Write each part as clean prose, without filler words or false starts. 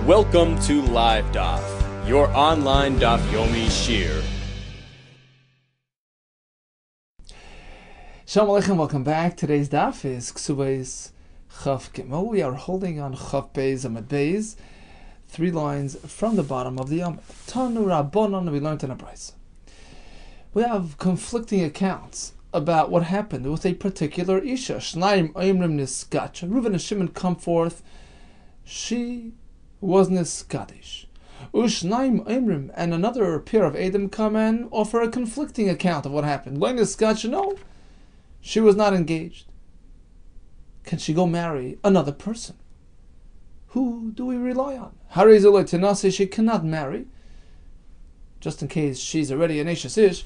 Welcome to Live Daf, your online Daf Yomi Shir. Shalom Aleichem, welcome back. Today's Daf is Kesubos Chaf Gimel. We are holding on Chaf Beis Amud Beis, 3 lines from the bottom of the Amud. Tanu Rabbanon, we learned in a brayso. We have conflicting accounts about what happened with a particular Isha. Shnayim Oimrim Niskacha. Reuven and Shimon come forth. She was Niskadish. Ushnaim Oimrim, and another pair of Edom come and offer a conflicting account of what happened. Lo Niskacha, no, she was not engaged. Can she go marry another person? Who do we rely on? Harizulay Tenase, she cannot marry, just in case she's already an Eishes Ish.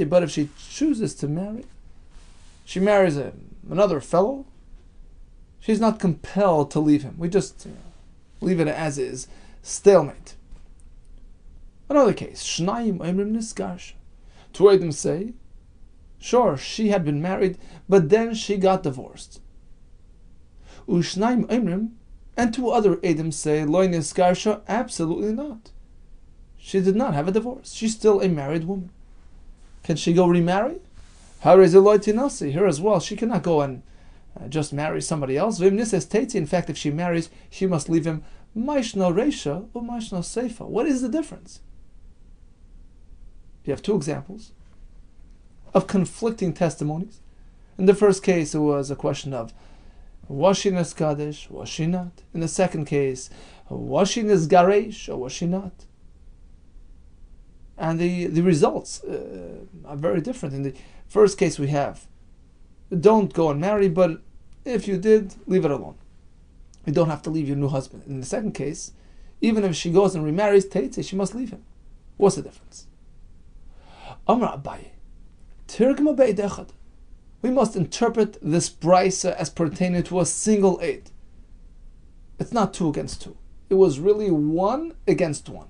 But if she chooses to marry, she marries another fellow, she's not compelled to leave him. We just leave it as is, stalemate. Another case, Shnayim Oimrim Nisgarsha. 2 of them say, sure, she had been married, but then she got divorced. Ushnaim Oimrim, and 2 other Edom say, Lo Nisgarsha, absolutely not. She did not have a divorce. She's still a married woman. Can she go remarry? Harizulay Tinasi, here as well, she cannot go and just marry somebody else. In fact, if she marries, she must leave him. Maishno Reisha or Maishno Seifa. What is the difference? You have 2 examples of conflicting testimonies. In the first case, it was a question of was she Niskadish, was she not? In the second case, was she Nisgaresh or was she not? And the results are very different. In the first case, we have don't go and marry, but if you did, leave it alone. You don't have to leave your new husband. In the second case, even if she goes and remarries, Teitze, she must leave him. What's the difference? Amar Abaye, Tirgma Be'edechad. We must interpret this brayso as pertaining to a single aid. It's not 2 against 2. It was really 1 against 1.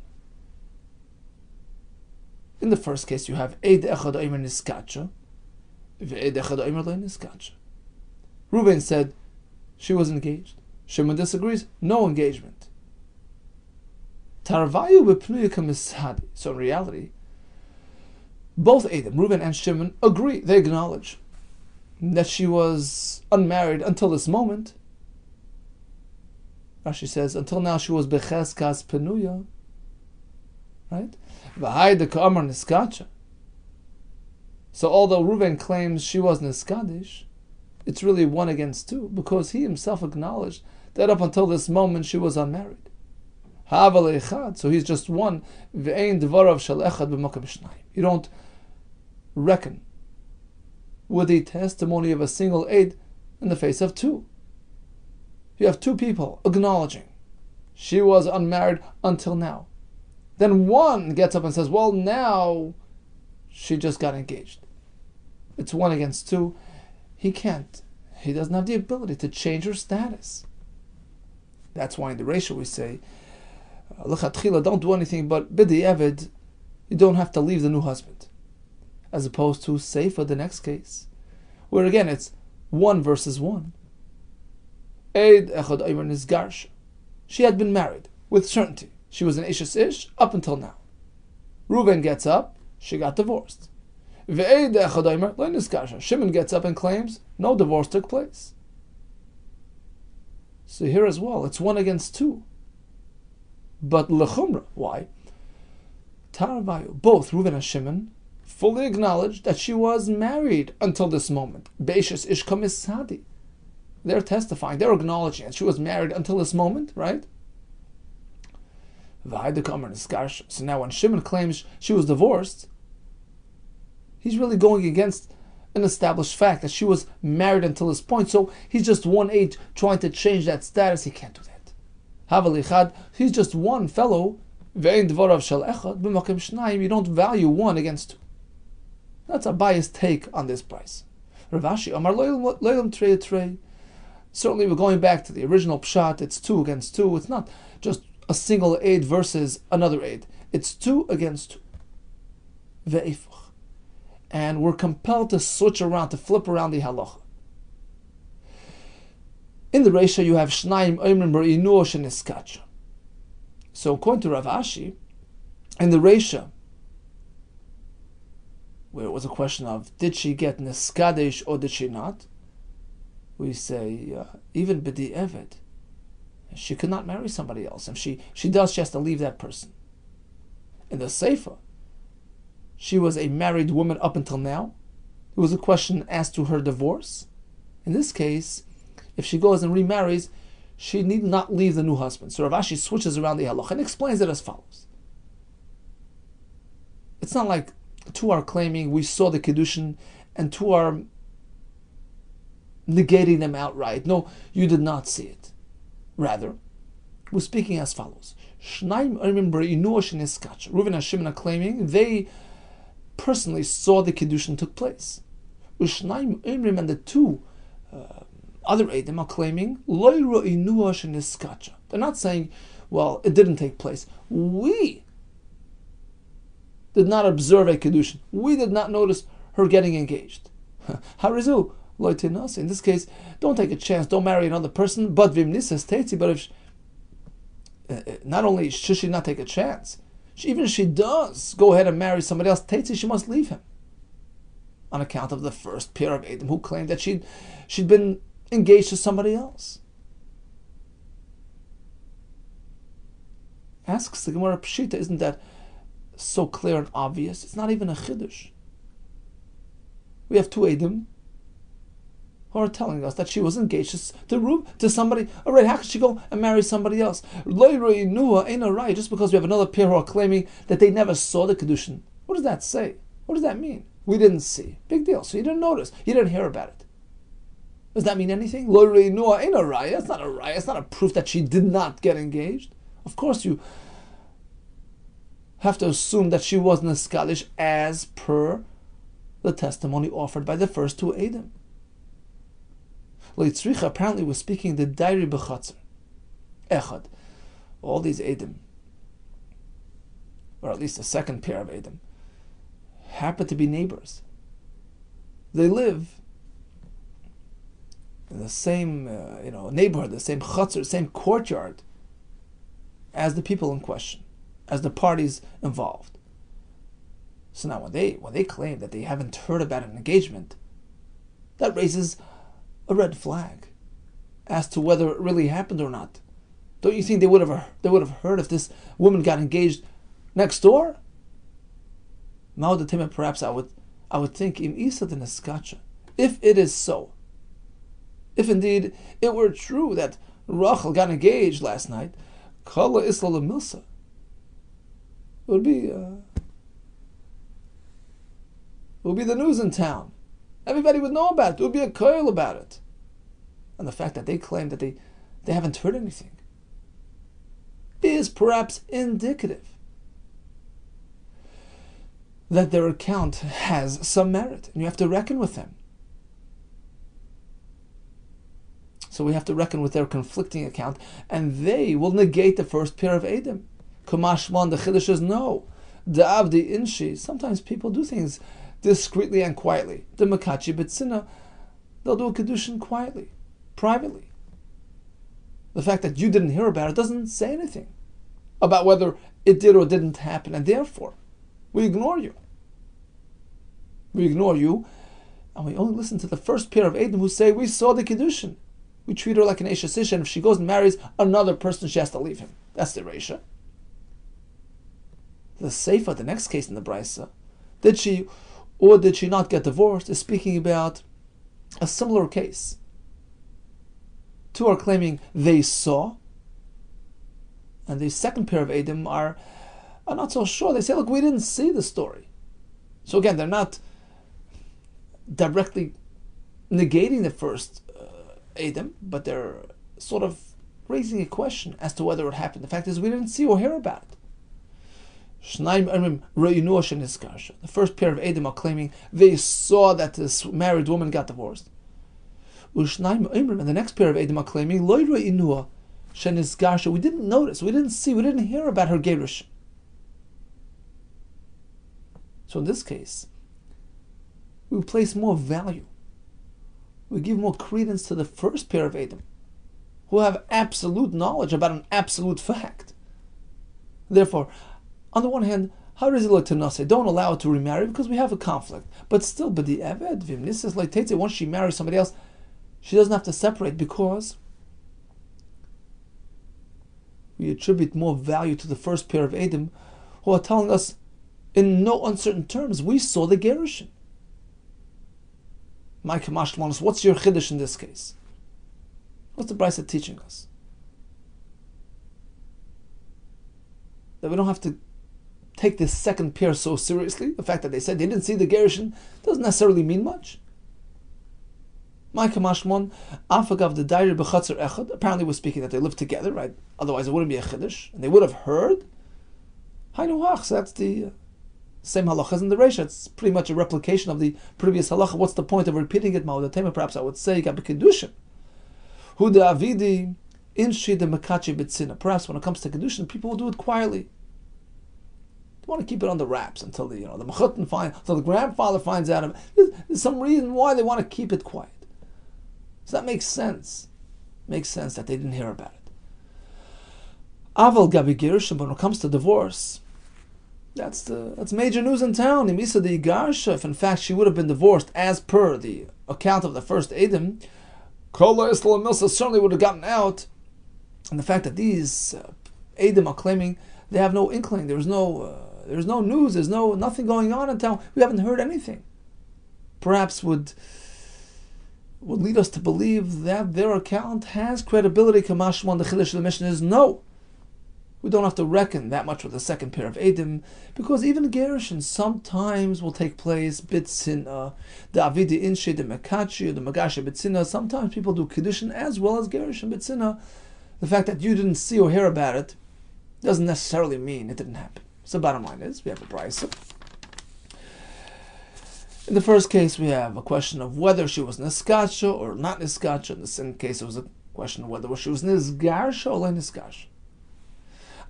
In the first case, you have Eid Echad Omer Niskacha, Ve'ed Echad Omer Lo Niskacha. Reuven said she was engaged. Shimon disagrees, no engagement. Tarvayu b'pnuya k'mishadi. So in reality, both Edom, Reuven and Shimon, agree. They acknowledge that she was unmarried until this moment. Rashi says, until now she was becheskas penuya. Right? V'hayde ka'amar niskacha. So although Reuven claims she was niskadish, it's really 1 against 2, because he himself acknowledged that up until this moment she was unmarried. So he's just 1. You don't reckon with the testimony of a single aid in the face of 2. You have 2 people acknowledging she was unmarried until now. Then 1 gets up and says, well, now she just got engaged. It's 1 against 2. He can't. He doesn't have the ability to change her status. That's why in the ratio we say, don't do anything, but b'di'evid, you don't have to leave the new husband. As opposed to Seifa, the next case, where again it's 1 versus 1. Eid echad omer nisgarsha. She had been married with certainty. She was an Eishes Ish up until now. Reuven gets up, she got divorced. Shimon gets up and claims no divorce took place. So here as well, it's 1 against 2. But lechumra, why? Taravayu, both Reuven and Shimon fully acknowledged that she was married until this moment. Beishes ish komisadi. They're testifying, they're acknowledging that she was married until this moment, right? So now when Shimon claims she was divorced, he's really going against an established fact that she was married until this point. So he's just 1 aid trying to change that status. He can't do that. He's just 1 fellow. You don't value 1 against 2. That's a biased take on this price. Certainly we're going back to the original pshat. It's 2 against 2. It's not just a single aid versus another aid. It's 2 against 2. And we're compelled to switch around, to flip around the halacha. In the Reisha, you have Shnayim Oimrim B'Inu Sheniskacha. So according to Rav Ashi, in the Reisha, where it was a question of did she get Neskadesh or did she not, we say even B'di Eved, she could not marry somebody else. If she does, she has to leave that person. In the Sefer, she was a married woman up until now. It was a question asked to her divorce. In this case, if she goes and remarries, she need not leave the new husband. So Rav Ashi switches around the halach and explains it as follows. It's not like two are claiming we saw the Kiddushin and two are negating them outright. No, you did not see it. Rather, we're speaking as follows. Reuven and Shimon are claiming they personally saw the Kiddushin took place. And the two other Eidim are claiming they're not saying, well, it didn't take place. We did not observe a Kiddushin. We did not notice her getting engaged. Harizu, in this case, don't take a chance, don't marry another person, but if not only should she not take a chance, even if she does go ahead and marry somebody else, she must leave him. On account of the first pair of Eidim who claimed that she'd been engaged to somebody else. Asks the Gemara Pshita, isn't that so clear and obvious? It's not even a Chiddush. We have two Eidim who are telling us that she was engaged to somebody. Alright, how could she go and marry somebody else? Just because we have another pair who are claiming that they never saw the Kiddushin. What does that say? What does that mean? We didn't see. Big deal. So you didn't notice. You didn't hear about it. Does that mean anything? That's not a raya. It's not a proof that she did not get engaged. Of course you have to assume that she was neskadish as per the testimony offered by the first two Eidim. Apparently we're speaking the Dairi B'Chatzar. Echad. All these Eidim, or at least a second pair of Eidim, happen to be neighbors. They live in the same neighborhood, the same chutzner, the same courtyard as the people in question, as the parties involved. So now when they claim that they haven't heard about an engagement, that raises a red flag as to whether it really happened or not. Don't you think they would have heard if this woman got engaged next door? Perhaps I would think im isa de neskacha. If it is so, if indeed it were true that Rachel got engaged last night, kala isla lemilsa, it would be the news in town. Everybody would know about it. It would be a koil about it. And the fact that they claim that they haven't heard anything is perhaps indicative that their account has some merit, and you have to reckon with them. So we have to reckon with their conflicting account, and they will negate the first pair of Eidim. Kamashman, the Chiddush is no. Da'avdi inshi. Sometimes people do things discreetly and quietly. The Makachi B'tzina, they'll do a Kiddushin quietly, privately. The fact that you didn't hear about it doesn't say anything about whether it did or didn't happen, and therefore we ignore you. We ignore you, and we only listen to the first pair of Eidim who say, we saw the Kiddushin. We treat her like an Esha Sisha, and if she goes and marries another person, she has to leave him. That's the Reisha. The Seifa, the next case in the Brisa, did she or did she not get divorced, is speaking about a similar case. Two are claiming they saw, and the second pair of Eidim are not so sure. They say, look, we didn't see the story. So again, they're not directly negating the first Eidim, but they're sort of raising a question as to whether it happened. The fact is, we didn't see or hear about it. The first pair of Eidim are claiming they saw that this married woman got divorced. And the next pair of Eidim are claiming we didn't notice, we didn't see, we didn't hear about her gerush. So in this case, we place more value, we give more credence to the first pair of Eidim, who have absolute knowledge about an absolute fact. Therefore, on the one hand, how does it look to Nase? Don't allow it to remarry because we have a conflict. But still, b'di eved v'imnisis leitete, once she marries somebody else, she doesn't have to separate because we attribute more value to the first pair of Edom who are telling us in no uncertain terms, we saw the Gerushin. My Kamash Lamanus, what's your Chiddush in this case? What's the Brisa teaching us? That we don't have to take this second pair so seriously. The fact that they said they didn't see the Gerushin doesn't necessarily mean much. My Kamashmon, Afagav the Dairi B'Chatzer Echad, apparently we're speaking that they lived together, right? Otherwise it wouldn't be a Chiddush. And they would have heard. Hainu Hach, so that's the same halacha as in the Reisha. It's pretty much a replication of the previous halacha. What's the point of repeating it? Ma'odatema, perhaps I would say, Gab Kedushin. Huda Avidi, Inshi de Mekachi B'Tzina. Perhaps when it comes to Kedushin, people will do it quietly. They want to keep it on the wraps until the Mechutin finds, until the grandfather finds out. There's some reason why they want to keep it quiet. So that makes sense. Makes sense that they didn't hear about it. Aval Gabi Gerushin, but when it comes to divorce, that's major news in town. Imisa the Igarsha, if in fact she would have been divorced as per the account of the first Edom, Kola Isla Milsa certainly would have gotten out. And the fact that these Edom are claiming they have no inkling, there's no news, there's nothing going on in town, we haven't heard anything, perhaps would lead us to believe that their account has credibility. Kamashman, the Chiddush of the Mishnah is no. We don't have to reckon that much with the second pair of Edom, because even Gerushin sometimes will take place, B'Tzina, the Avidi Inshe, the Mekachi, or the Magasha B'Tzina. Sometimes people do Kiddushin as well as Gerushin B'Tzina. The fact that you didn't see or hear about it doesn't necessarily mean it didn't happen. So bottom line is, we have a brisa. In the first case, we have a question of whether she was Niskacha or not Niskacha. In the second case, it was a question of whether she was Nisgarsha or Niskacha.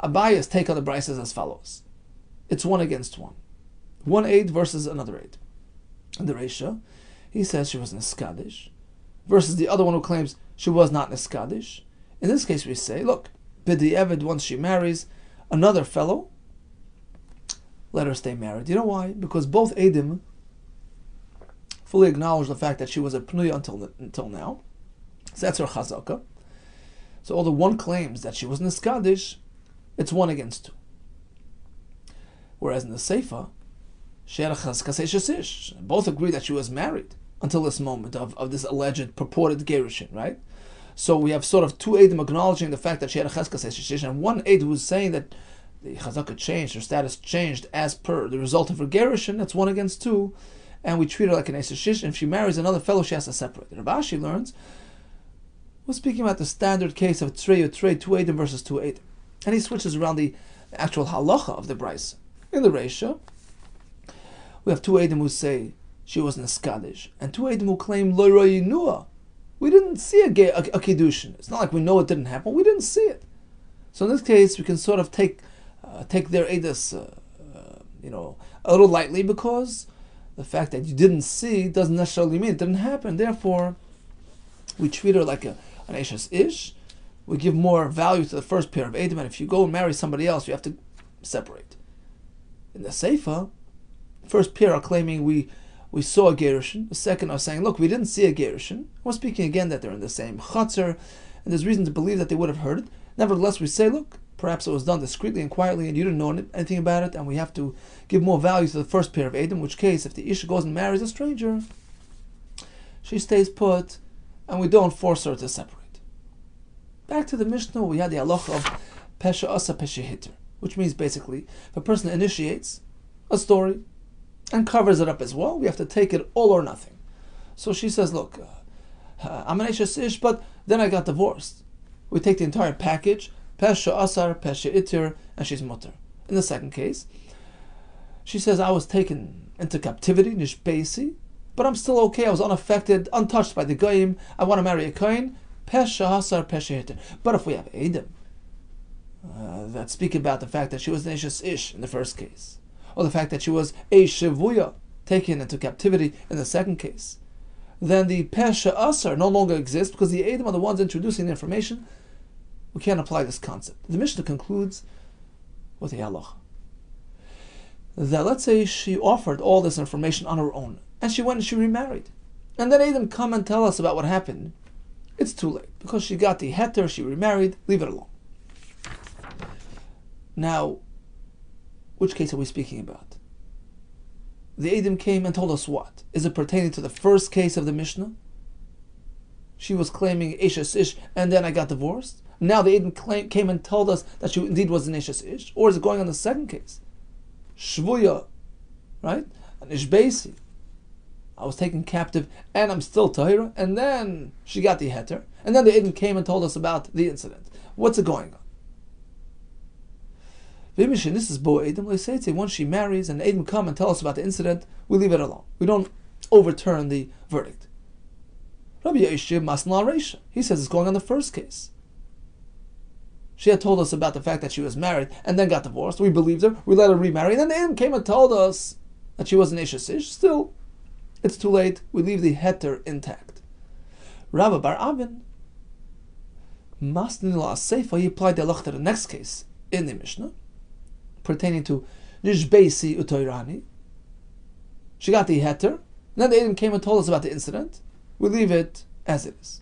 Abaya's take on the brisa is as follows. It's 1 against 1. One aid versus another aid. In the Reisha, he says she was Niskadish, versus the other one who claims she was not Niskadish. In this case, we say, look, B'di Eved, once she marries another fellow, let her stay married. You know why? Because both Edom fully acknowledge the fact that she was a Pnuya until now. So that's her Chazaka. So although one claims that she was Niskadish, it's 1 against 2. Whereas in the Seifa, she had a Chazkasei Shasish. Both agree that she was married until this moment of this alleged purported Gerushin, right? So we have sort of 2 Edom acknowledging the fact that she had a Chazkasei Shasish, and 1 Ed who's saying that the Chazaka changed, her status changed as per the result of her Gerushin. That's 1 against 2. And we treat her like an Eseshish, and if she marries another fellow, she has to separate. Rav Ashi learns, we're speaking about the standard case of Trey or Trey, 2 Edom versus 2 Edom. And he switches around the actual halacha of the brisa. In the Reisha, we have 2 Edom who say she was Niskadish, and 2 Edom who claim Lo Royinua. We didn't see a Kiddushin. It's not like we know it didn't happen, we didn't see it. So in this case, we can sort of take their Edus, a little lightly, because the fact that you didn't see doesn't necessarily mean it didn't happen. Therefore, we treat her like an Eshes Ish. We give more value to the first pair of Edom, and if you go and marry somebody else, you have to separate. In the Seifa, the first pair are claiming we saw a Gerushin. The second are saying, look, we didn't see a Gerushin. We're speaking again that they're in the same Chatzar, and there's reason to believe that they would have heard it. Nevertheless, we say, look, perhaps it was done discreetly and quietly, and you didn't know anything about it, and we have to give more value to the first pair of Edom, in which case, if the Isha goes and marries a stranger, she stays put, and we don't force her to separate. Back to the Mishnah, we had the halacha of Pesha Asa Pesha Hitter, which means basically, if a person initiates a story and covers it up as well, we have to take it all or nothing. So she says, look, I'm an Eshes Ish, but then I got divorced. We take the entire package, Pesha Asar, Pesha Itir, and she's mutter. In the second case, she says, I was taken into captivity, Nishbeisi, but I'm still okay, I was unaffected, untouched by the Goyim, I want to marry a Kohen, Pesha Hasar, Pesha Hitter. But if we have Edom that speak about the fact that she was an Eshes Ish in the first case, or the fact that she was a Shevuya, taken into captivity in the second case, then the Pesha Asar no longer exists, because the Edom are the ones introducing the information. We can't apply this concept. The Mishnah concludes with the halacha. That let's say she offered all this information on her own, and she went and she remarried. And then Adam come and tell us about what happened. It's too late, because she got the heter, she remarried, leave it alone. Now, which case are we speaking about? The Adam came and told us what? Is it pertaining to the first case of the Mishnah? She was claiming Eshes Ish, and then I got divorced. Now the Adam came and told us that she indeed was an Eshes Ish. Or is it going on the second case? Shvuya, right? An Ishbeisi. I was taken captive, and I'm still Tahira, and then she got the heter, and then the Adam came and told us about the incident. What's it going on? This is Bo Adam. Let's say once she marries and Adam come and tell us about the incident, we leave it alone. We don't overturn the verdict. Rabbi Yehuda Kessler, he says it's going on the first case. She had told us about the fact that she was married and then got divorced. We believed her. We let her remarry. And then the Adam came and told us that she was an Eshes Ish. Still, it's too late. We leave the heter intact. Rabbi Bar Avin, Masnil Seifa, he applied the halacha to the next case in the Mishnah, pertaining to Nishbeisi Utoirani. She got the heter. And then the Adam came and told us about the incident. We leave it as it is.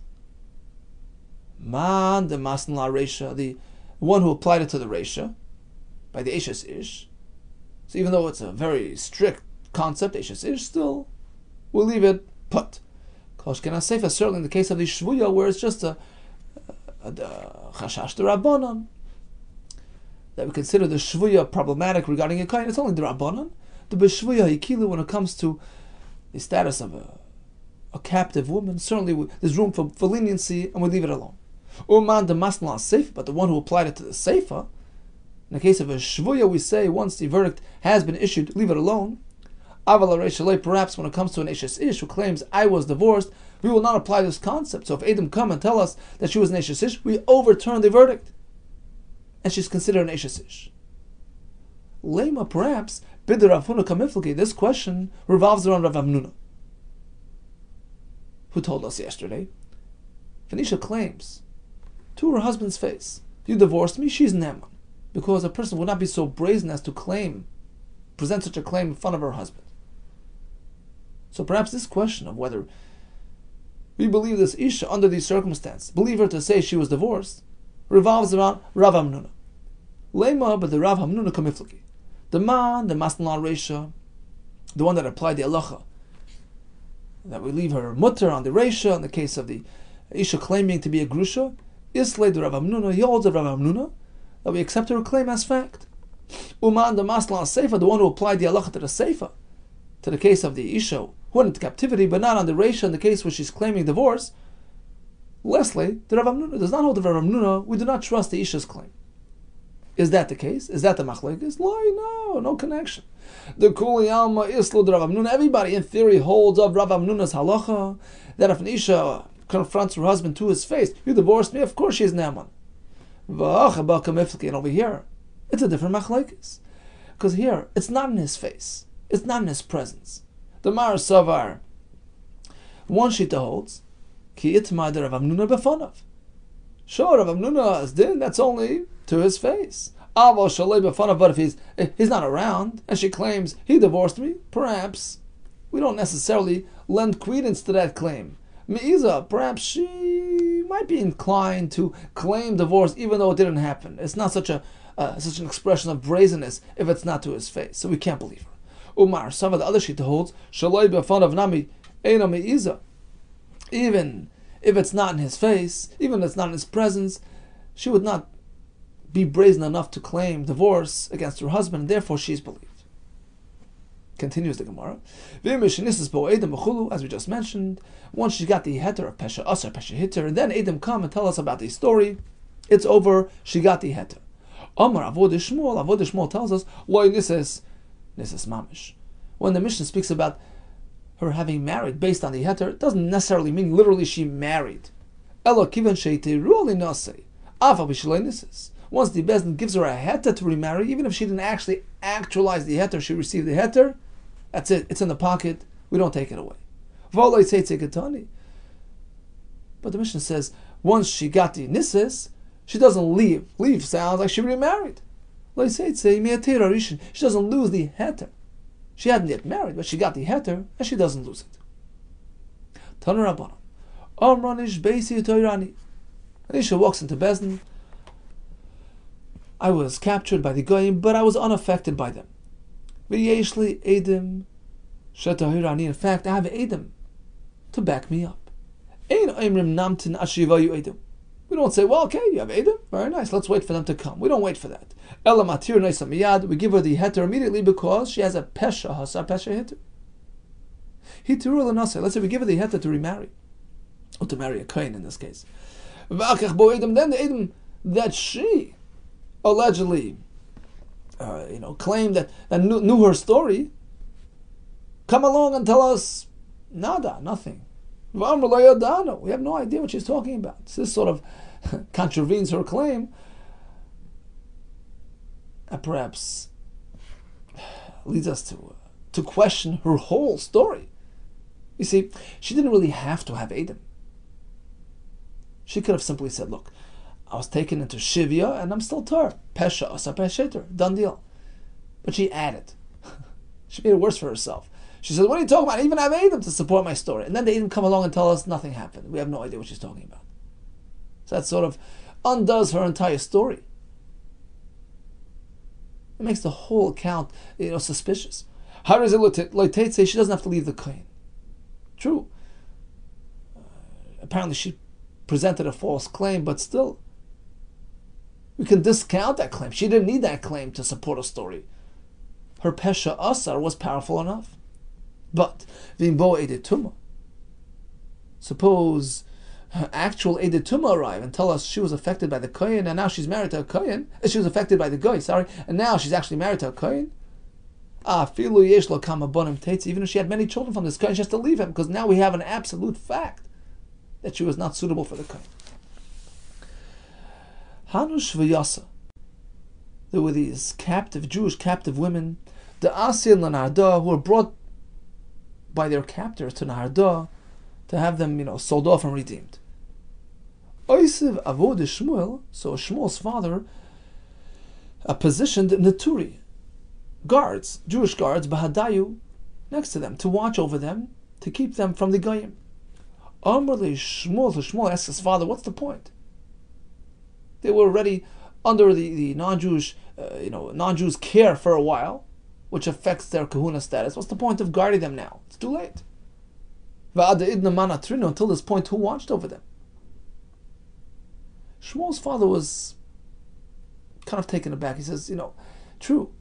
Man, the Masnil Reisha, the one who applied it to the Reisha, by the Eshes Ish. So even though it's a very strict concept, Eshes Ish, still, we'll leave it put. Koshken HaSeifa, certainly in the case of the Shvuya, where it's just a Chashash de Rabbanon, that we consider the Shvuya problematic regarding a Kain, it's only the Rabbanon. The B'Shvuya Hikilu, when it comes to the status of a captive woman, certainly there's room for leniency, and we leave it alone. Uman the Masnil Seifa, but the one who applied it to the Seifa, in the case of a Shvuya, we say once the verdict has been issued, leave it alone. Aval Reishalei, perhaps when it comes to an Eshes Ish who claims I was divorced, we will not apply this concept. So if Adam come and tell us that she was an Eshes Ish, we overturn the verdict, and she's considered an Eshes Ish. Lema, perhaps Bidder Rav Huna Kamifliki. This question revolves around Rav Hamnuna, who told us yesterday. Phoenicia claims to her husband's face, you divorced me, she's Naaman. Because a person would not be so brazen as to present such a claim in front of her husband. So perhaps this question of whether we believe this Isha under these circumstances, believe her to say she was divorced, revolves around Rav Hamnuna. Lema, but the Rav Hamnuna Kamifliki. The man, the Masnil Reisha, the one that applied the halacha, that we leave her mutter on the Reisha in the case of the Isha claiming to be a Grusha, Islay the Rav Hamnuna, he holds of Rav Hamnuna, that we accept her claim as fact. Uman the Masnil Seifa, the one who applied the halacha to the Seifa, to the case of the Isha who went into captivity, but not on the Reisha in the case where she's claiming divorce. Leslie, the Rav Hamnuna does not hold the Rav Hamnuna. We do not trust the Isha's claim. Is that the case? Is that the machlekes? No connection. The Kuli Alma Islu the Rav Hamnuna. Everybody in theory holds of Rav Hamnuna's halacha that if an Isha confronts her husband to his face, you divorced me, of course she's Naaman. And over here, it's a different machlekes. Because here, it's not in his face. It's not in his presence. The Mar Savar, one shita holds, Ki itma de Rav Hamnuna befonav. Sure, Rav Hamnuna's din, that's only to his face. Avo shalei befonav, but if he's not around, and she claims he divorced me, perhaps we don't necessarily lend credence to that claim. Me'iza, perhaps she might be inclined to claim divorce even though it didn't happen. It's not such an expression of brazenness if it's not to his face, so we can't believe her. Umar, some of the other shita holds, shalei befonav nami eina me'iza. Even if it's not in his face, even if it's not in his presence, she would not be brazen enough to claim divorce against her husband, and therefore she is believed. Continues the Gemara. As we just mentioned, once she got the heter of Pesha Asar, Pesha Hitter, then Edom come and tell us about the story. It's over, she got the heter. Amar Avodah Shmuel tells us, Loi Nises Mamish. When the Mishnah speaks about her having married based on the heter, it doesn't necessarily mean literally she married. Elo kivan sheitiru linasei. Afa b'shloi nises. Once the Bezdin gives her a heter to remarry, even if she didn't actually actualize the heter, she received the heter, that's it. It's in the pocket. We don't take it away. But the Mishnah says, once she got the nises, she doesn't leave. Leave sounds like she remarried. She doesn't lose the heter. She hadn't yet married, but she got the heter, and she doesn't lose it. Tanu Rabbanan. Amranish Beisi Toirani. Anisha walks into Bezdin. I was captured by the Goyim, but I was unaffected by them. V'yeshli Edim Shetahirani. In fact, I have Edim to back me up. Ein Oimrim Namtin Ashivayu Edim. We don't say, well, okay, you have Edim, very nice, let's wait for them to come. We don't wait for that. Ela Matir Noisa Miyad. We give her the heter immediately because she has a Pesha Hasa Pesha heter. Hitirul Nasa. Let's say we give her the heter to remarry, or to marry a kohen in this case. Then the Edim that she allegedly, claimed that knew her story, come along and tell us nada, nothing. We have no idea what she's talking about. This sort of contravenes her claim, and perhaps leads us to question her whole story. You see, she didn't really have to have Edom. She could have simply said, look, I was taken into Shivya and I'm still Tar. Pesha, Asa Pesheter. Done deal. But she added. She made it worse for herself. She said, what are you talking about? I even have Edom to support my story. And then they even come along and tell us nothing happened. We have no idea what she's talking about. So that sort of undoes her entire story. It makes the whole account, suspicious. How does it look? Say she doesn't have to leave the kohen. True. Apparently she presented a false claim, but still, we can discount that claim. She didn't need that claim to support a story. Her Pesha Asar was powerful enough. But Vimbo Edetuma. Suppose her actual Edetuma arrive and tell us she was affected by the kohen, and now she's married to a kohen. She was affected by the goy, and now she's actually married to a kohen. Even if she had many children from this kohen, she has to leave him, because now we have an absolute fact that she was not suitable for the kohen. Hanush v'yasa. There were these Jewish captive women, the Asiyan Lanarda, who were brought by their captors to Naharda to have them, sold off and redeemed. Oisiv Avod Shmuel, so Shmuel's father, positioned Naturi, guards, Jewish guards, Bahadayu, next to them, to watch over them, to keep them from the Goyim. Amrli Shmuel, so Shmuel asks his father, what's the point? They were already under the non-Jewish, non-Jews' care for a while, which affects their kahuna status. What's the point of guarding them now? It's too late. Until this point, who watched over them? Shmuel's father was kind of taken aback. He says, true.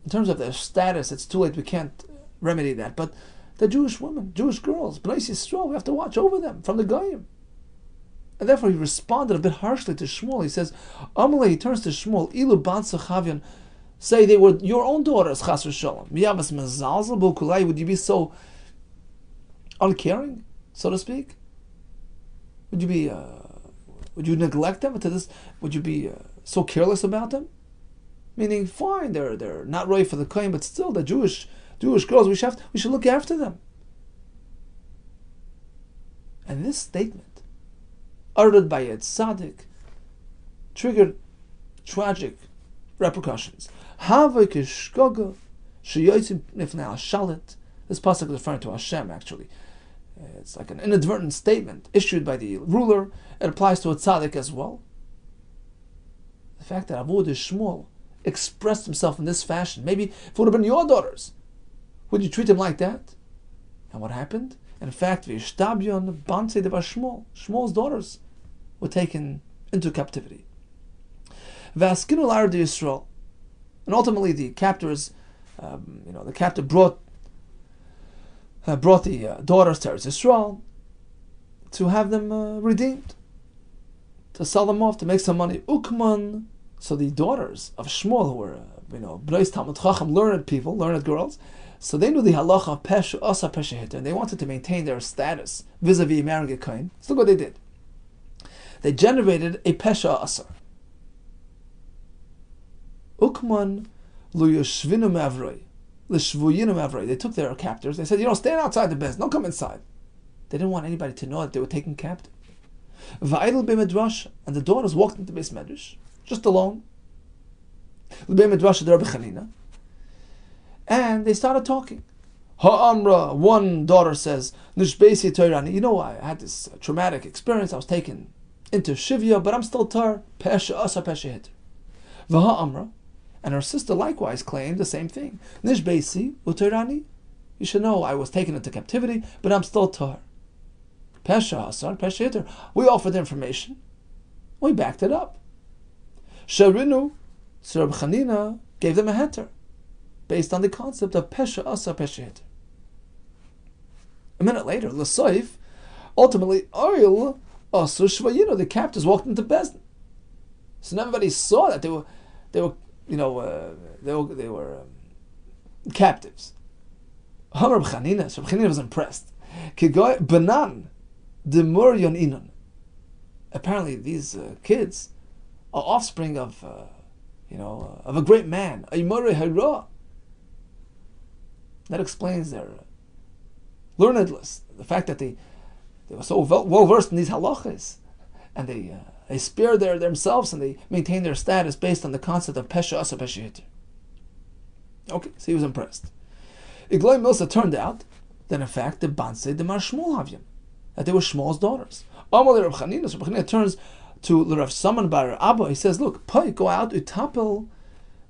In terms of their status, it's too late. We can't remedy that. But the Jewish women, Jewish girls, Bnei Yisrael, we have to watch over them from the Goyim. And therefore he responded a bit harshly to Shmuel. He says, Amalei, he turns to Shmuel, Ilu Bansa Chavyan, say they were your own daughters, Chas v'Shalom. Miyavas mezalzel b'kulai. Would you be so uncaring, so to speak? Would you neglect them to this? Would you be so careless about them? Meaning, fine, they're not right for the kohen, but still, the Jewish girls, we should look after them. And this statement, uttered by a tzaddik, triggered tragic repercussions. This pasuk is referring to Hashem, actually. It's like an inadvertent statement issued by the ruler. It applies to a tzaddik as well. The fact that Avod Shmuel expressed himself in this fashion, maybe if it would have been your daughters, would you treat him like that? And what happened? In fact, Shmuel's daughters were taken into captivity. And ultimately, the captors, the captor brought the daughters to Israel to have them redeemed, to sell them off, to make some money. Ukman, so the daughters of Shmuel, who were, Bnei Talmud Chacham, learned people, learned girls, so they knew the halacha of Pesha, Asa Pesha Hitter, and they wanted to maintain their status vis-a-vis marrying a kohen. So look what they did. They generated a Pesha Asa. Ukman luyushvinu mavroi, lishvuyinu mavroi. They took their captors. They said, stand outside the bez. Don't come inside. They didn't want anybody to know that they were taken captive. Va'idel b'medrash, and the daughters walked into Beis Medrash, just alone. And they started talking. Ha'amra, one daughter says, Nishbesi Toirani, you know, I had this traumatic experience, I was taken into Shivya, but I'm still tar, Pesha Asa Pesha Hit. V'ha'amra, and her sister likewise claimed the same thing. Nishbesi Utoirani, you should know I was taken into captivity, but I'm still tar. Pesha Asa Pesha Hit. We offered information, we backed it up. Sharinu, so Rabbi Chanina gave them a heter, based on the concept of Pesha Asa Pesha Hit. A minute later, L'Soif, ultimately, Oil Asur Shvayinu, the captives walked into Bezdin. So everybody saw that they were captives. Rabbi Chanina was impressed. Kigoy Banan Demur Yon Inon. Apparently, these kids are offspring of a great man. Aymore Hara. That explains their learnedness, the fact that they were so well versed in these halachas, and they spared themselves and they maintained their status based on the concept of Pesha Asa Pesha Hit. Okay, so he was impressed. Igloi Milsa turned out that in fact the Banse de Mar Shmuel Havyan, that they were Shmuel's daughters. Amalei Reb Chanina, so Reb Chanina turns to Rav Saman bar Abba. He says, "Look, Pai, go out, utapel,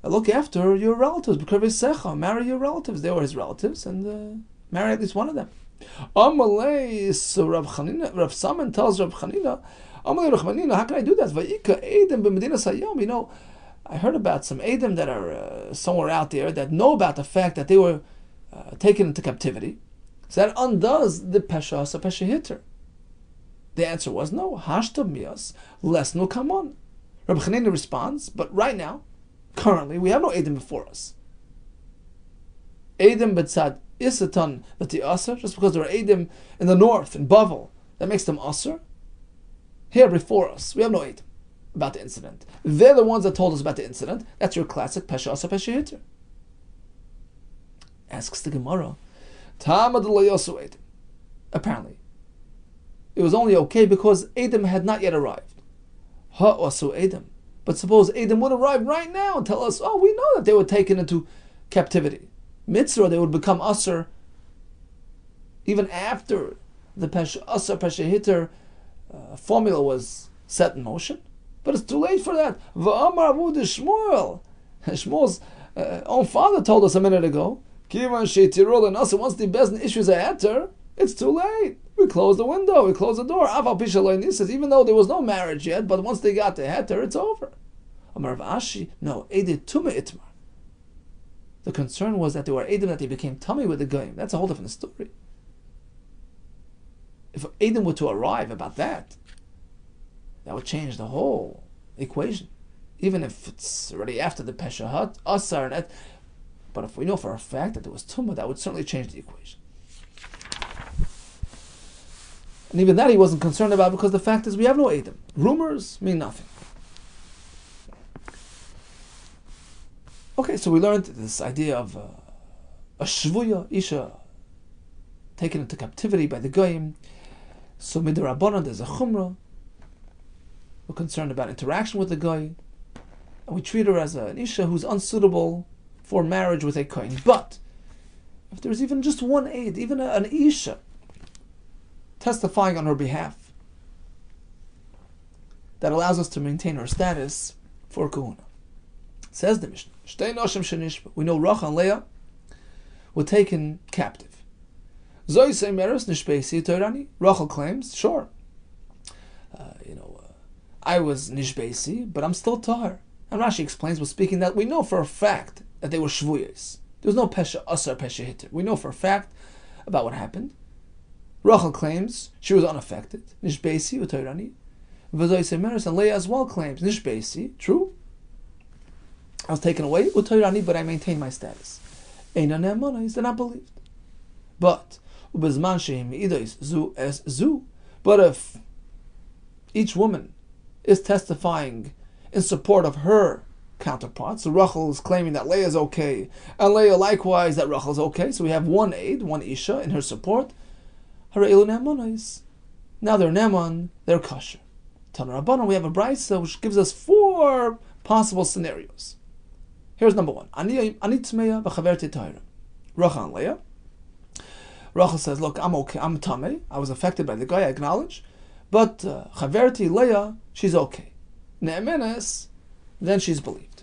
look after your relatives. Because marry your relatives. They were his relatives, and marry at least one of them." Amalei, so Rav Saman tells Rav Chanina, "Amalei Rav Chanina, how can I do that? Vayika Edom b'Medina Sayam. You know, I heard about some Edom that are somewhere out there that know about the fact that they were taken into captivity. So that undoes the Pesha Asa Pesha Hitter." The answer was no. Hashtav mias, less no come on. Rabbi Chanina responds, but right now, currently, we have no Edom before us. Edom betzad isatan v'ti aser, just because there are Edom in the north, in Bavel, that makes them aser. Here before us, we have no Edom about the incident. They're the ones that told us about the incident. That's your classic Pesha Asa Pesha Hitter. Asks the Gemara, Tamad Layosu Edom. Apparently, it was only okay because Edom had not yet arrived. Ha'asu Edom. But suppose Edom would arrive right now and tell us, oh, we know that they were taken into captivity. Mitzvah, they would become Asr even after the Pesha Asa Pesha Hitter formula was set in motion. But it's too late for that. V'amar Avu de Shmuel. Shmuel's own father told us a minute ago, Kivan Sheitirul and Asa, once the Bezdin issues a heter, it's too late. We close the window, we close the door. Even though there was no marriage yet, but once they got the heter, it's over. Amar Ashi, no, Edit Tume Itmar. The concern was that they were Edom, that they became tummy with the goyim. That's a whole different story. If Edom were to arrive about that, that would change the whole equation. Even if it's already after the Pesha Asar and Et. But if we know for a fact that there was Tumah, that would certainly change the equation. And even that he wasn't concerned about, because the fact is we have no Edom. Rumors mean nothing. Okay, so we learned this idea of a shvuya, isha, taken into captivity by the goyim. So midrabanan, there's a chumrah. We're concerned about interaction with the goy, and we treat her as an isha who's unsuitable for marriage with a kohen. But if there's even just one aid, even an isha, testifying on her behalf, that allows us to maintain her status for kahuna. Says the Mishnah, we know Rachel and Leah were taken captive. Rachel claims, sure, I was nishbesi, but I'm still tahar. And Rashi explains, we're speaking that we know for a fact that they were shvuyas. There was no pesha asar, pesha hitter. We know for a fact about what happened. Rachel claims she was unaffected. Nishbesi u'toirani. And Leah as well claims nishbesi. True. I was taken away u'toirani, but I maintained my status. Eina ne'amana, they're not believed. But ubezman sheim idois zu es zu. But if each woman is testifying in support of her counterparts, so Rachel is claiming that Leah is okay, and Leah likewise that Rachel is okay. So we have one aid, one isha in her support. Now they're neman, they're kosher. Tana Rabbanan, we have a brisa which gives us 4 possible scenarios. Here's number one. Ani tmeya v'chaverti tahira. Rachel and Leah. Rachel says, look, I'm okay. I'm tamei. I was affected by the guy, I acknowledge. But chaverti Leah, she's okay. Ne'emenes, then she's believed.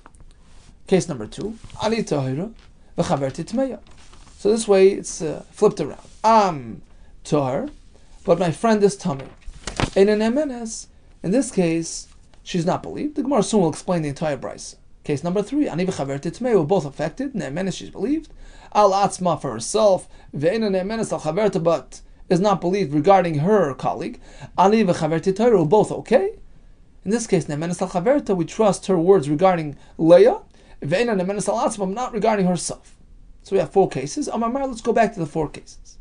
Case number two. Ani tahira v'chaverti tmeya. So this way it's flipped around. I'm tahir, but my friend is tamei. And in ne'emenes, in this case, she's not believed. The Gemara soon will explain the entire brisa. Case number three, Ani v'chaverti tmei, we're both affected. Ne'emenes, she's believed. Al atzma, for herself. Ve'ena ne'emenes al chaverta, but is not believed regarding her colleague. Ani v'chaverti tahira, we're both okay. In this case, ne'emenes al chaverta, we trust her words regarding Leah. Ve'ena ne'emenes al atzma, not regarding herself. So we have four cases. Amar, let's go back to the four cases.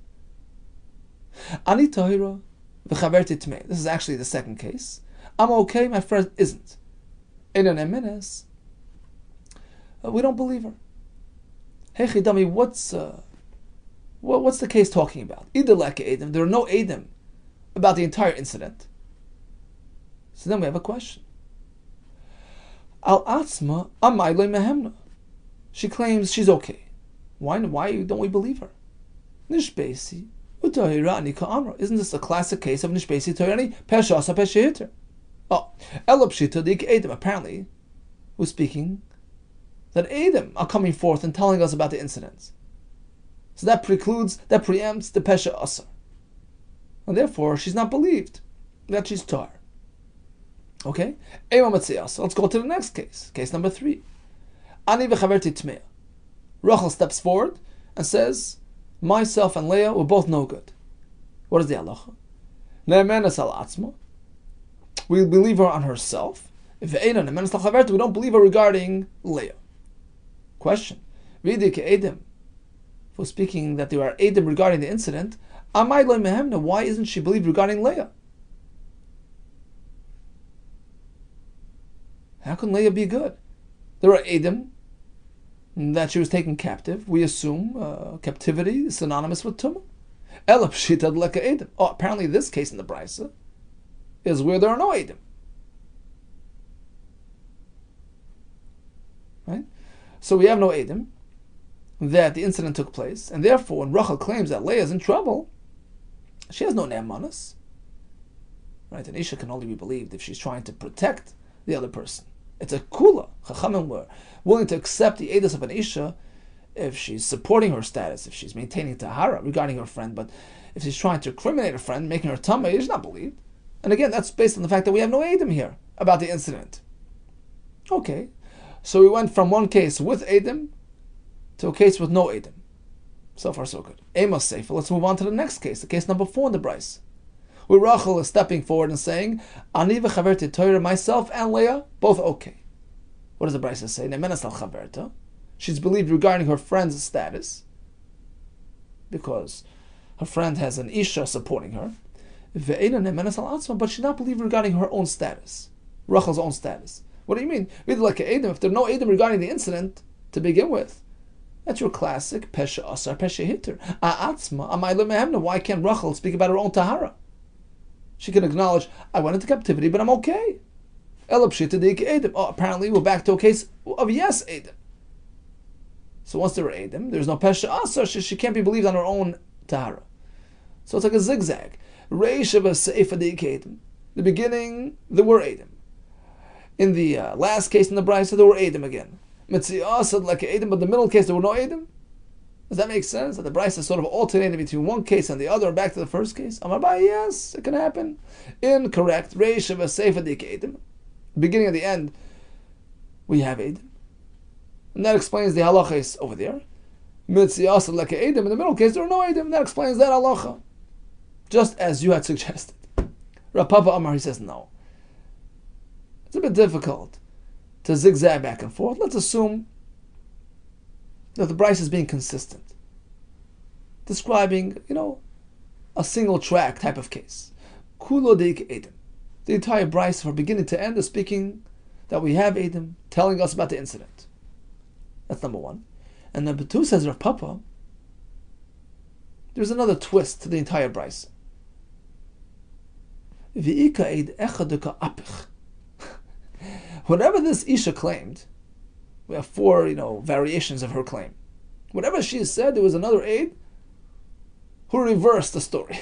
Ani tahira v'chaverti tmei. This is actually the second case. I'm okay, my friend isn't. In an emenes, we don't believe her. Hey Chidami, what's the case talking about? There are no edim about the entire incident. So then we have a question. Al atzma amayloi mehemna. She claims she's okay. Why don't we believe her? Nishbesi utahirani ka'amra. Isn't this a classic case of nishbesi tahirani pesha asa pesha hitter? Oh, elopshita dik edim. Apparently, who's speaking that edim are coming forth and telling us about the incidents. So that preempts the pesha asa, and therefore she's not believed that she's tar. Okay, let's go to the next case. Case number three. Ani v'chaverti tmeya. Rachel steps forward and says, myself and Leah were both no good. What is the halacha? Ne'emenes al atzma. We believe her on herself. If we don't believe her regarding Leah. Question. For speaking that there are edim regarding the incident, why isn't she believed regarding Leah? How can Leah be good? There are edim that she was taken captive. We assume captivity is synonymous with tumah. Oh, apparently this case in the brisa is where there are no edim. Right? So we have no edim that the incident took place, and therefore when Rachel claims that Leah is in trouble, she has no ne'emanas. Right? An isha can only be believed if she's trying to protect the other person. It's a kula. Chachamim were willing to accept the edus of an isha if she's supporting her status, if she's maintaining tahara regarding her friend, but if she's trying to criminate a friend, making her tamei, she's not believed. And again, that's based on the fact that we have no edim here about the incident. Okay, so we went from one case with edim to a case with no edim. So far, so good. Amos safer. Let's move on to the next case, the case number 4 in the brisa, where Rachel is stepping forward and saying, Ani v'chaverti Torah, myself and Leah, both okay. What does the brisa say? Ne'emenes al chaverta. She's believed regarding her friend's status, because her friend has an isha supporting her. But she's not believed regarding her own status, Rachel's own status. What do you mean? If there are no edim regarding the incident to begin with, that's your classic pesha asar, pesha hitter. Why can't Rachel speak about her own tahara? She can acknowledge, I went into captivity, but I'm okay. Oh, apparently we're back to a case of yes edim. So once there are edim, there's no pesha asar, she can't be believed on her own tahara. So it's like a zigzag. The beginning, there were edim. In the last case in the brisa, there were edim again. But the middle case, there were no edim. Does that make sense? That the brisa sort of alternated between one case and the other and back to the first case? Yes, it can happen. Incorrect. Beginning and the end, we have edim. And that explains the halachas over there. In the middle case, there were no edim. That explains that halacha. Just as you had suggested. Rav Papa Amar, he says no. It's a bit difficult to zigzag back and forth. Let's assume that the brisa is being consistent, describing, a single track type of case. Kulo deik edim. The entire brisa from beginning to end is speaking that we have edim telling us about the incident. That's number one. And number 2 says Rav Papa, there's another twist to the entire brisa. Whatever this Isha claimed, We have 4, variations of her claim. Whatever she said, there was another aide who reversed the story.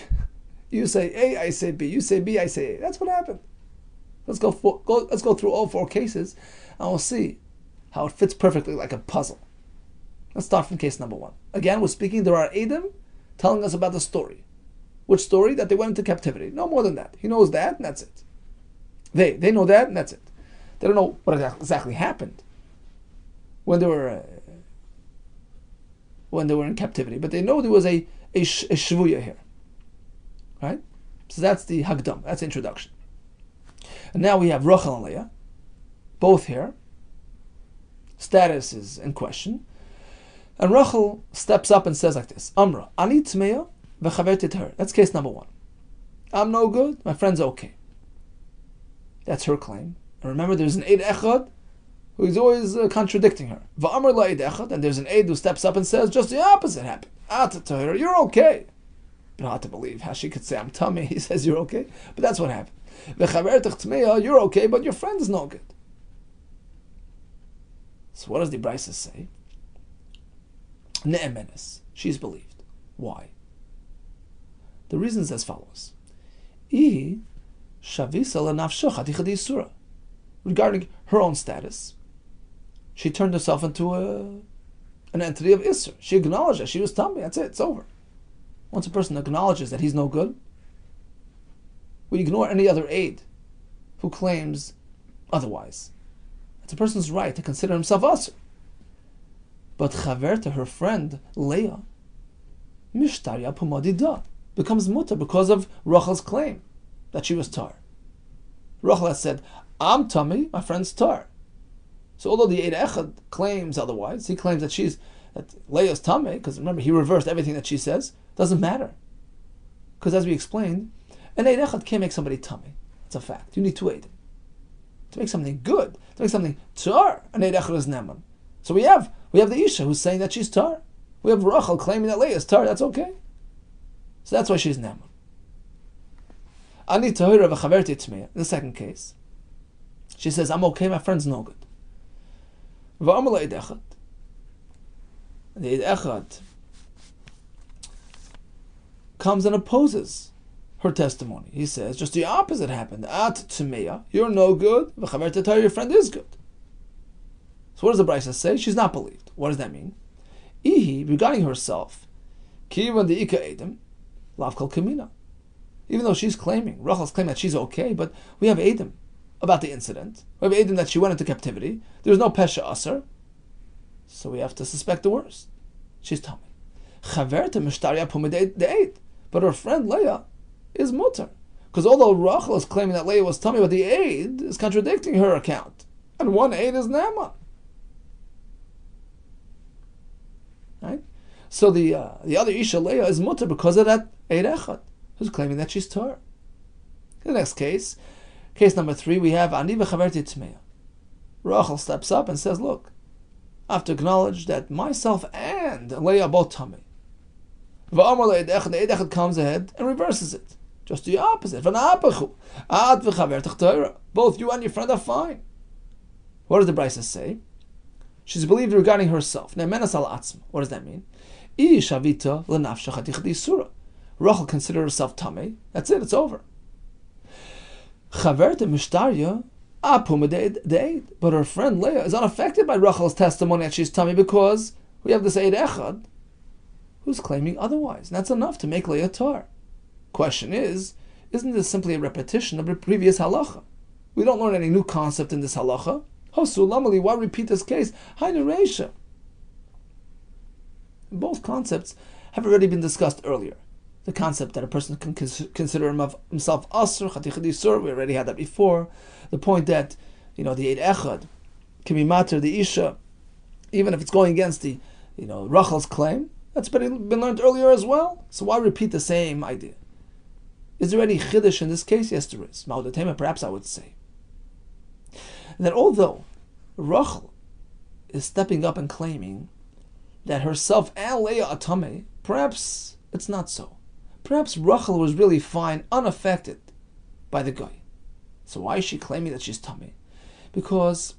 You say A, I say B. You say B, I say A. That's what happened. Let's go through all 4 cases, and we'll see how it fits perfectly like a puzzle. Let's start from case number 1. Again, we're speaking. There are eidim telling us about the story. Which story? That they went into captivity. No more than that. He knows that, and that's it. They know that, and that's it. They don't know what exactly happened when they were in captivity, but they know there was a shvuya here, right? So that's the hagdam. That's the introduction. And now we have Rachel and Leah, both here. Status is in question, and Rachel steps up and says like this: Amra, ani tmeya v'chaverti her. That's case number 1. I'm no good. My friend's okay. That's her claim. And remember, there's an eid echad who is always contradicting her. Va'amr la'id echad, and there's an aide who steps up and says just the opposite happened. To her, you're okay. But hard to believe how she could say I'm tummy. He says you're okay, but that's what happened. V'chavertich tmeya, you're okay, but your friend is no good. So what does the Brisa say? Ne'emenes, she's believed. Why? The reason is as follows: Ihi shavisa lenafsho chaticha d'isura. Regarding her own status, she turned herself into an entity of Isser. She acknowledged that she was tummy. That's it. It's over. Once a person acknowledges that he's no good, we ignore any other aide who claims otherwise. It's a person's right to consider himself Asr. But Chaverta, her friend, Leah, Mishtarya Pumadida, becomes mutar because of Rachel's claim that she was tar. Rachel has said, I'm tummy, my friend's tar. So although the Eid Echad claims otherwise, he claims that Leah's tummy, because remember, he reversed everything that she says, doesn't matter. Because as we explained, an Eid Echad can't make somebody tummy. It's a fact. You need 2 Eidim. To make something good, to make something tar, an Eid Echad is Neman. So we have the Isha who's saying that she's tar. We have Rachel claiming that Leah is tar, that's okay. So that's why she's Neman. Ani tahira v'chaverti tmeya. In the second case, she says, I'm okay, my friend's no good. V'amar la'id echad. The Eid Echad comes and opposes her testimony. He says, just the opposite happened. At tmeya, you're no good. V'chaverti tahira, your friend is good. So what does the Brisa say? She's not believed. What does that mean? Ihi, regarding herself, kivan the ika edim, lav kol kamina. Even though she's claiming, Rachel's claiming that she's okay, but we have edim about the incident. We have edim that she went into captivity. There's no pesha aser, so we have to suspect the worst. She's tummy. Chaverta mishtarya pumadei de'ed, but her friend Leah is mutar, because although Rachel is claiming that Leah was tummy, but the aid is contradicting her account, and one aid is Naaman. Right? So the other Isha Leah is mutar because of that Eid Echad, who's claiming that she's tar. In the next case number 3, we have Ani v'chaverti tmeya. Rachel steps up and says, look, I have to acknowledge that myself and Leah are both tummy. V'amar le'ed echad, the Eid Echad comes ahead and reverses it. Just the opposite. V'na'apachu. Ad v'chavertich Torah. Both you and your friend are fine. What does the Brisa say? She's believed regarding herself. Ne'menas al atzma. What does that mean? I shavita l'nafsha chaticha d'isura. Rachel considered herself tummy. That's it. It's over. Chaverta mishtarya apuma de'ed. But her friend Leah is unaffected by Rachel's testimony that she's tummy because we have this Eid Echad who's claiming otherwise. And that's enough to make Leah tar. Question is, isn't this simply a repetition of the previous halacha? We don't learn any new concept in this halacha. Hosulamali, why repeat this case? Hainu reisha. Both concepts have already been discussed earlier. The concept that a person can consider himself asr, chaticha d'isur, we already had that before. The point that, the Eid Echad can be mater, the Isha, even if it's going against the, Rachel's claim, that's been learned earlier as well. So why repeat the same idea? Is there any chiddush in this case? Yes, there is. Ma'odatema, perhaps I would say. That although Rachel is stepping up and claiming that herself and Leah are tamei, perhaps it's not so. Perhaps Rachel was really fine, unaffected by the guy. So why is she claiming that she's tamei? Because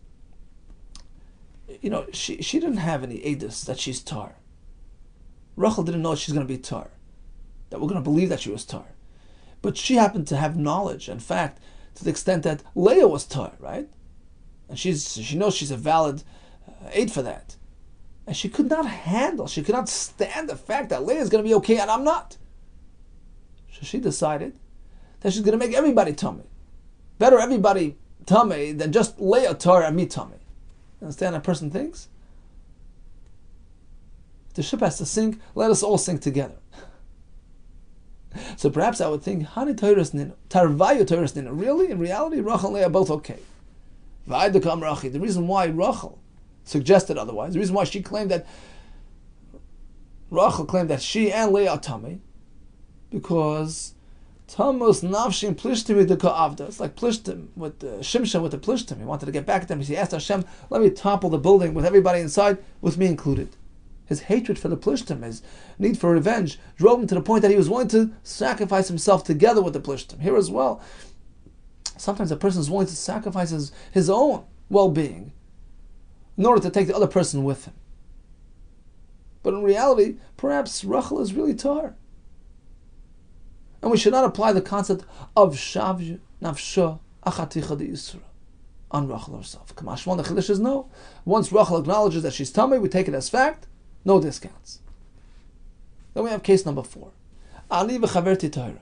she didn't have any edus that she's tar. Rachel didn't know she's going to be tar, that we're going to believe that she was tar. But she happened to have knowledge, in fact, to the extent that Leah was tar, right? And she knows she's a valid aid for that. And she could not stand the fact that Leah is going to be okay and I'm not. So she decided that she's going to make everybody tummy. Better everybody tummy than just Leah tar and me tummy. Understand how a person thinks? The ship has to sink, let us all sink together. So perhaps I would think, really? In reality, Rachel and Leah are both okay. The reason why Rachel suggested otherwise, the reason why she claimed that Rachel claimed that she and Leah are tummy, because Tammuz nafshim plishtim with the ka'avda. It's like plishtim with the Shimshon with the plishtim. He wanted to get back at them. He asked Hashem, let me topple the building with everybody inside, with me included. His hatred for the plishtim, his need for revenge, drove him to the point that he was willing to sacrifice himself together with the plishtim. Here as well, sometimes a person is willing to sacrifice his own well-being in order to take the other person with him. But in reality, perhaps Rachel is really tar. And we should not apply the concept of Shav Nafsha Achaticha de Yisra on Rachel herself. Kamashmon, the Chiddush is no. Once Rachel acknowledges that she's tummy, we take it as fact, no discounts. Then we have case number 4. Ali v'chaverti tahira.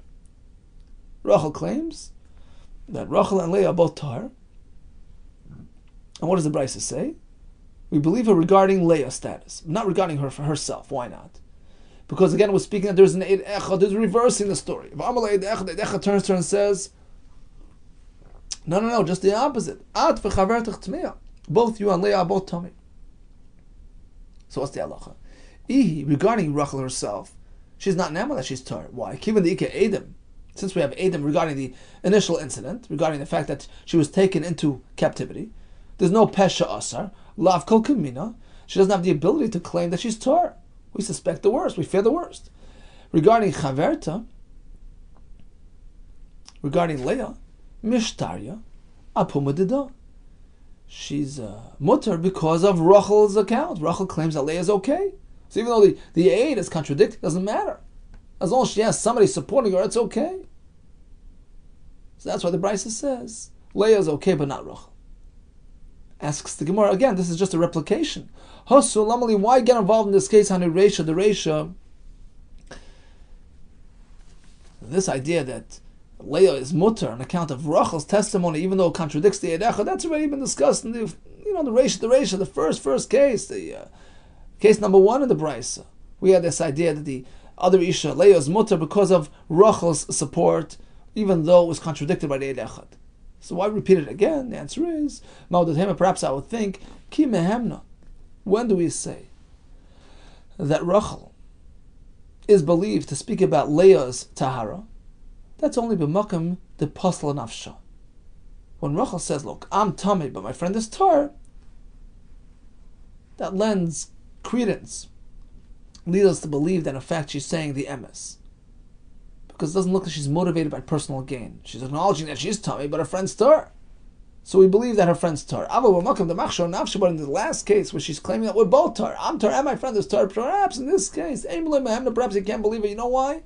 Rachel claims that Rachel and Leah are both tar. And what does the Brisa say? We believe her regarding Leah's status, not regarding her for herself. Why not? Because again, we're speaking that there's an Eid Echad, there's reversing the story. If Amal Eid Echad, Eid Echad turns to her and says, no, just the opposite. At v'chavertich tmeya. Both you and Leah are both tummy. So what's the halacha? Regarding Rachel herself, she's not nama that she's tar. Why? Given the Ika Edom, since we have Edom regarding the initial incident, regarding the fact that she was taken into captivity, there's no pesha asar, lav kol kamina. She doesn't have the ability to claim that she's tar. We suspect the worst. We fear the worst. Regarding Chaverta, regarding Leah, Mishtarya, Apumadida. She's mutter because of Rachel's account. Rachel claims that Leah is okay. So even though the aid is contradicting, it doesn't matter. As long as she has somebody supporting her, it's okay. So that's why the Brisa says Leah is okay, but not Rachel. Asks the Gemara again. This is just a replication. Why get involved in this case? The Reisha. This idea that Leah is mutter on account of Rachel's testimony, even though it contradicts the Edecha, that's already been discussed in the Reisha, the first case, the case number 1 in the Brisa. We had this idea that the other Isha, Leah, is mutter because of Rachel's support, even though it was contradicted by the Edecha. So why repeat it again? The answer is, perhaps I would think, Ki mehemna. When do we say that Rachel is believed to speak about Leah's tahara? That's only b'makam the pasla nafsha. When Rachel says, look, I'm tummy, but my friend is tar, that lends credence, leads us to believe that in fact she's saying the emes. Because it doesn't look like she's motivated by personal gain. She's acknowledging that she's tummy, but her friend's tar. So we believe that her friend's tar. But in the last case, where she's claiming that we're both tar, I'm tar and my friend is tar, perhaps in this case, perhaps you can't believe it. You know why?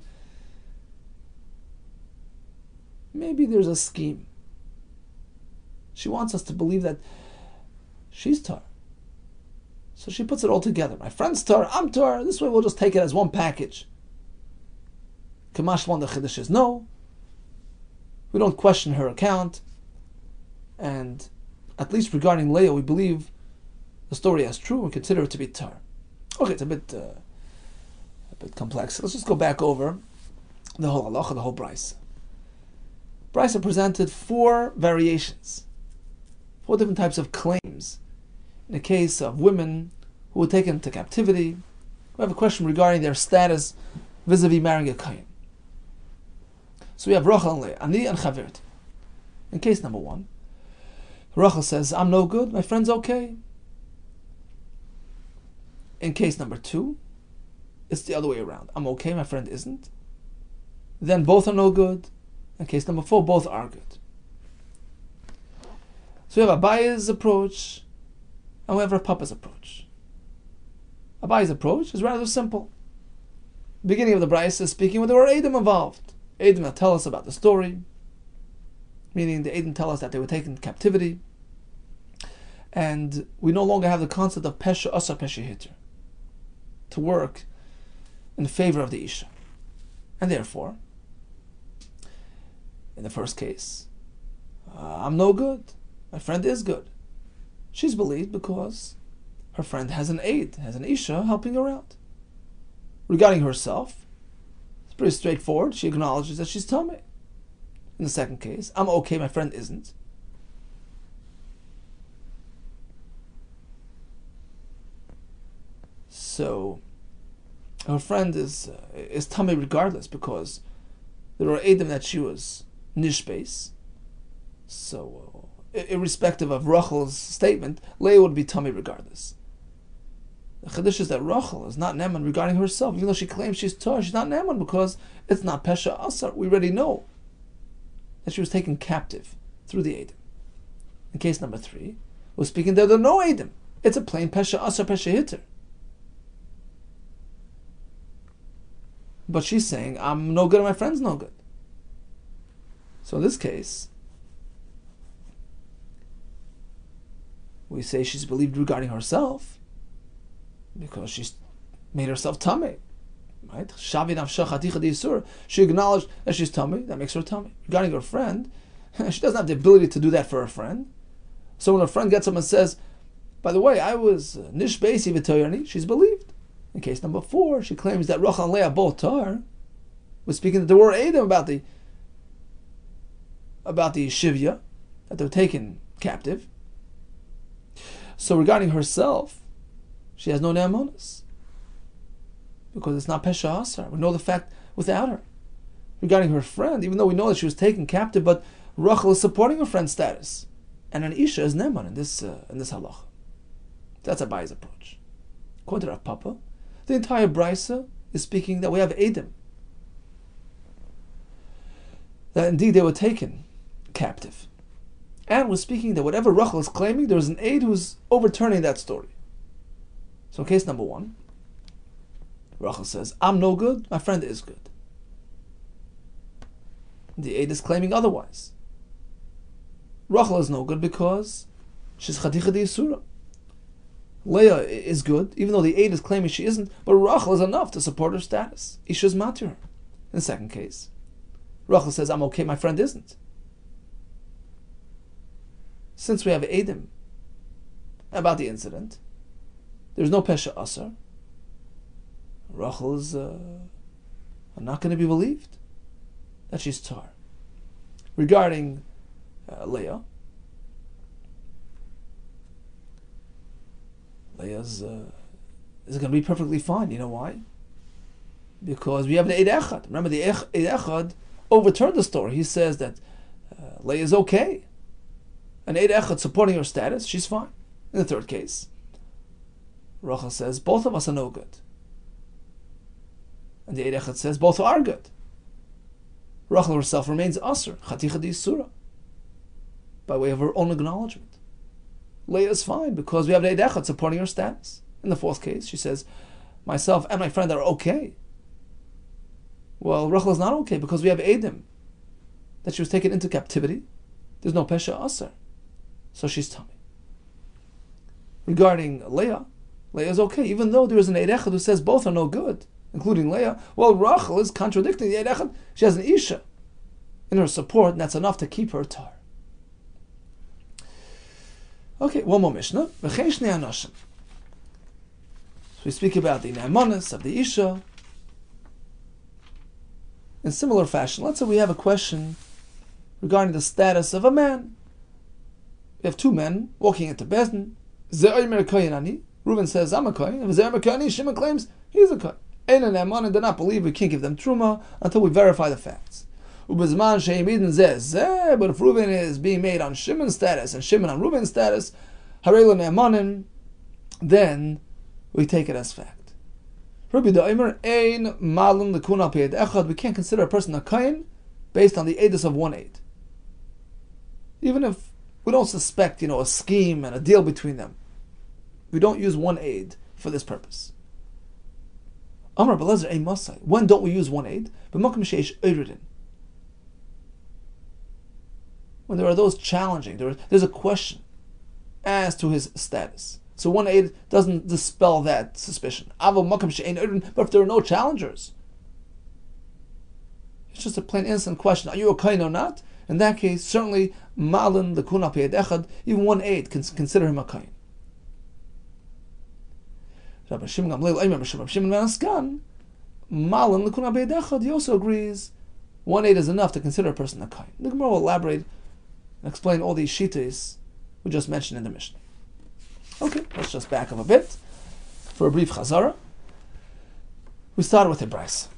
Maybe there's a scheme. She wants us to believe that she's tar. So she puts it all together. My friend's tar, I'm tar. This way we'll just take it as one package. Kamashwan the Chiddush is no. We don't question her account. And at least regarding Leah, we believe the story as true and consider it to be tar. Okay, it's a bit complex. Let's just go back over the whole halacha, the whole Brisa. Brisa presented 4 variations, 4 different types of claims. In the case of women who were taken into captivity, we have a question regarding their status vis-a-vis marrying a kohen. So we have Rachel and Leah, Ani and Chaverti. In case number 1, Rachel says, I'm no good, my friend's okay. In case number 2, it's the other way around. I'm okay, my friend isn't. Then both are no good. In case number 4, both are good. So we have Abaye's approach and we have Rav Papa's approach. Abai's approach is rather simple. The beginning of the Brisa is speaking when there were Edom involved. Edom that tell us about the story, meaning the Edom tell us that they were taken into captivity, and we no longer have the concept of Pesha Asa Pesha Hitter, to work in favor of the Isha. And therefore, in the first case, I'm no good. My friend is good. She's believed because her friend has an aid, has an Isha helping her out. Regarding herself, it's pretty straightforward. She acknowledges that she's tummy. In the second case, I'm okay, my friend isn't. So her friend is tummy regardless, because there are Edom that she was nishbase. So irrespective of Rachel's statement, Leah would be tummy regardless. The Chiddush is that Rachel is not Neman regarding herself, even though she claims she's Torah. She's not Neman because it's not Pesha Asar. We already know that she was taken captive through the Edom. In case number 3, we're speaking there are no Edom. It's a plain Pesha Asar, Pesha Hitter. But she's saying, I'm no good and my friend's no good. So in this case, we say she's believed regarding herself because she's made herself tummy. Right? She acknowledged that she's tummy, that makes her tummy. Regarding her friend, she doesn't have the ability to do that for her friend. So when her friend gets up and says, by the way, I was nish beisi v'toyani, she's believed. In case number 4, she claims that Rachel and Leah both tar. We're speaking that there were Edom about the Shivya, that they were taken captive. So regarding herself, she has no ne'amonis, because it's not Pesha Asar. We know the fact without her. Regarding her friend, even though we know that she was taken captive, but Rachel is supporting her friend's status, and an Isha is Neman in this halacha. That's Abai's approach. According to Rav Papa, the entire Brisa is speaking that we have Edom, that indeed they were taken captive. And we're speaking that whatever Rachel is claiming, there's an aid who's overturning that story. So in case number 1, Rachel says, I'm no good, my friend is good. The aid is claiming otherwise. Rachel is no good because she's Chadicha di Yisura. Leah is good, even though the aid is claiming she isn't, but Rachel is enough to support her status. Isha's matir. In the second case, Rachel says, I'm okay, my friend isn't. Since we have Edom about the incident, there's no Pesha Asar. Rachel is not going to be believed that she's tar. Regarding Leah is going to be perfectly fine. You know why? Because we have the Eid Echad. Remember, the Eid Echad overturned the story. He says that Leah is okay. And Eid Echad supporting her status, she's fine. In the third case, Rachel says, both of us are no good. And the Eid Echad says, both are good. Rachel herself remains Asr, Chaticha di Yisura, by way of her own acknowledgement. Leah is fine because we have the Eid Echad supporting her status. In the fourth case, she says, myself and my friend are okay. Well, Rachel is not okay because we have Edom, that she was taken into captivity. There's no Pesha Asar, so she's tummy. Regarding Leah is okay, even though there is an Eid Echad who says both are no good, including Leah. Well, Rachel is contradicting the Eid Echad. She has an Isha in her support, and that's enough to keep her tar. Okay, one more Mishnah. So we speak about the Na'amanis of the Isha. In similar fashion, let's say we have a question regarding the status of a man. We have 2 men walking into Bezdin. Reuben says, I'm a Kohen. Shimon claims he's a Kohen. Ein Na'amanim do not believe we can't give them Truma until we verify the facts. But if Reuben is being made on Shimon's status and Shimon on Reuben's status, then we take it as fact. We can't consider a person a Kohen based on the Eidus of one Eid. Even if we don't suspect, a scheme and a deal between them. We don't use one aid for this purpose. Amar Belezer ein masai. When don't we use one aid? B'makom sheish oiridin. When there are those challenging, there's a question as to his status. So one aid doesn't dispel that suspicion. But if there are no challengers, it's just a plain innocent question. Are you a kain or not? In that case, certainly malin lekuna pe'ed echad, even one aid can consider him a kain. Rabbi Shimon ben Askan, malin lekuna pe'ed echad, he also agrees one aid is enough to consider a person a kain. The Gemara will elaborate and explain all these shitas we just mentioned in the Mishnah. Okay, let's just back up a bit for a brief chazara. We started with a brayso,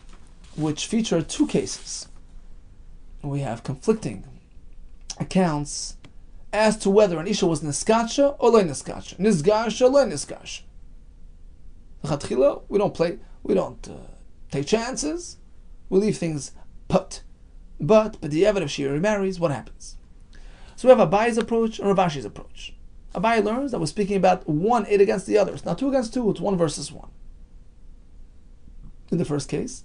which featured two cases. We have conflicting accounts as to whether an isha was niskacha or lo niskacha, nisgasha or lo nisgasha. We don't take chances. We leave things put. But the evidence, if she remarries, what happens? So we have Abaye's approach and Rav Ashi's approach. Abaye learns that we're speaking about one aid against the other. It's not 2 against 2, it's 1 versus 1. In the first case,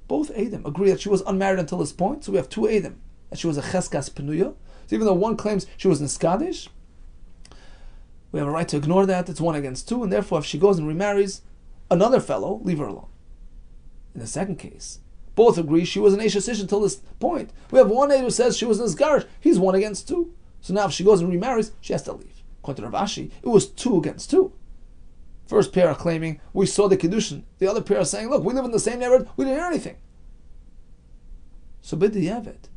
both Eidim agree that she was unmarried until this point, so we have 2 Eidim, that she was a Cheskas Penuya. So even though one claims she was Niskadish, we have a right to ignore that. It's 1 against 2, and therefore if she goes and remarries another fellow, leave her alone. In the second case, both agree she was an Eishasish until this point. We have one Eid who says she was Nisgarish. He's 1 against 2. So now if she goes and remarries, she has to leave. According to Rav Ashi, it was 2 against 2. First pair are claiming, we saw the Kiddushin. The other pair are saying, look, we live in the same neighborhood, we didn't hear anything. So b'diavad,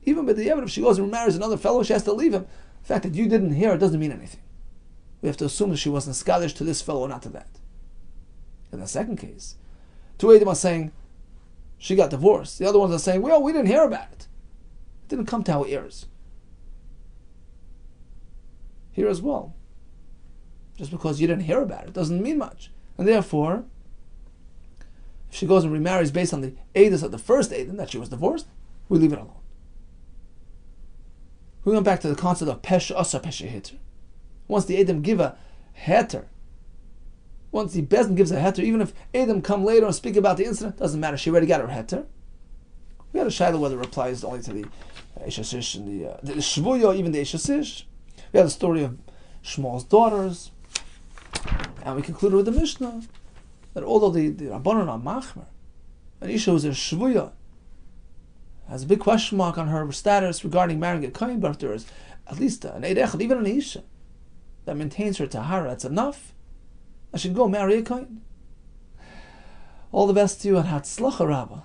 even b'diavad, if she goes and remarries another fellow, she has to leave him. The fact that you didn't hear it doesn't mean anything. We have to assume that she wasn't Scottish to this fellow, not to that. In the second case, 2 Eidim are saying, she got divorced. The other ones are saying, well, we didn't hear about it. It didn't come to our ears. Here as well. Just because you didn't hear about it doesn't mean much. And therefore, if she goes and remarries based on the edus of the first Eidim, that she was divorced, we leave it alone. We went back to the concept of Pesha Asa Pesha Heter. Once the Eidim give a Heter, once the Bezdin gives a Heter, even if Eidim come later and speak about the incident, doesn't matter, she already got her Heter. We had a shayla whether it applies only to the Eishasish and the Shvuya, even the Eishasish. We had the story of Shmuel's daughters, and we concluded with the Mishnah that although the Rabbanon are machmer, an Isha who's a Shvuya has a big question mark on her status regarding marrying a Kohen, but if there is at least an Eid Echad, even an Isha, that maintains her Tahara, it's enough. I should go marry a Kohen. All the best to you and Hatzlacha Rabbah.